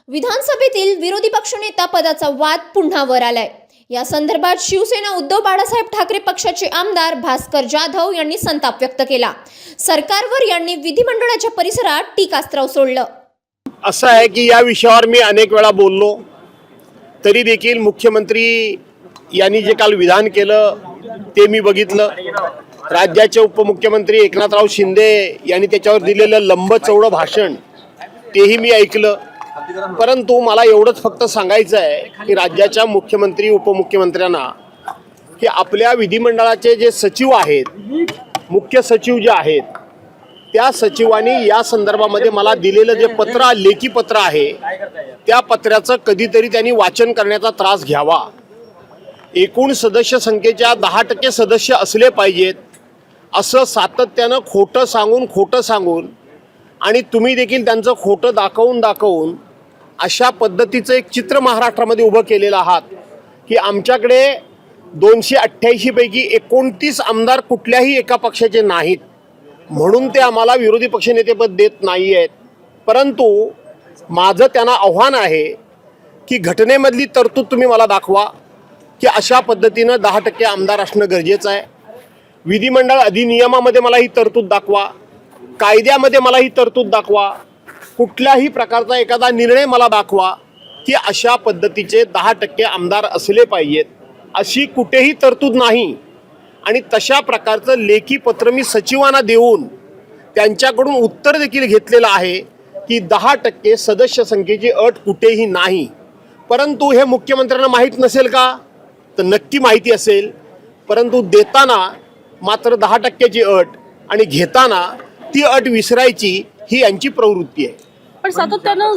विधानसभेतील विरोधी पक्षनेता पदाचा वाद पुन्हा वर आलाय। या संदर्भात शिवसेना उद्धव बाळासाहेब ठाकरे पक्षाचे आमदार भास्कर जाधव यांनी संताप व्यक्त केला। सरकारवर यांनी विधिमंडळाच्या परिसरात टीकास्त्र सोडलं। असं आहे की या विषयावर मी अनेक वेळा बोललो, तरी देखील मुख्यमंत्री यांनी जे काल विधान केलं ते मी बघितलं। राज्याचे उपमुख्यमंत्री एकनाथराव शिंदे यांनी त्याच्यावर दिलेलं लंबचौडं भाषण तेही मी ऐकलं। परंतु मला एवढंच फक्त सांगायचं आहे की राज्याच्या मुख्यमंत्री उपमुख्यमंत्र्यांना की आपल्या विधिमंडळाचे जे सचिव आहेत, मुख्य सचिव जे आहेत, त्या सचिवांनी या संदर्भामध्ये मला दिलेलं जे पत्र, लेखी पत्र आहे, त्या पत्राचं कधीतरी त्यांनी वाचन करण्याचा त्रास घ्यावा। एकूण सदस्य संख्येच्या 10% सदस्य असले पाहिजेत असं सातत्यानं खोटं सांगून आणि तुम्ही देखील त्यांचं खोटं दाखवून अशा पद्धतीचं एक चित्र महाराष्ट्रामध्ये उभं केलेलं आहात की आमच्याकडे 288 पैकी 29 आमदार कुठल्याही एका पक्षाचे नाहीत, म्हणून ते आम्हाला विरोधी पक्षनेतेपद देत नाही आहेत। परंतु माझं त्यांना आव्हान आहे की घटनेमधली तरतूद तुम्ही मला दाखवा की अशा पद्धतीनं 10% आमदार असणं गरजेचं आहे। विधिमंडळ अधिनियमामध्ये मला ही तरतूद दाखवा, कायद्यामध्ये मला ही तरतूद दाखवा, कुठल्याही प्रकारचा एखादा निर्णय मला दाखवा की अशा पद्धतीचे 10% आमदार असले पाहिजेत। अशी कुठेही तरतूद नाही आणि तशा प्रकारचं लेखी पत्र मी सचिवांना देऊन त्यांच्याकडून उत्तर देखील घेतलेलं आहे की 10% सदस्य संख्येची अट कुठेही नाही। परंतु हे मुख्यमंत्र्यांना माहीत नसेल का? तर नक्की माहिती असेल, परंतु देताना मात्र 10%ची अट आणि घेताना ती अट विसरायची ही यांची प्रवृत्ती आहे। पण सातत्यानं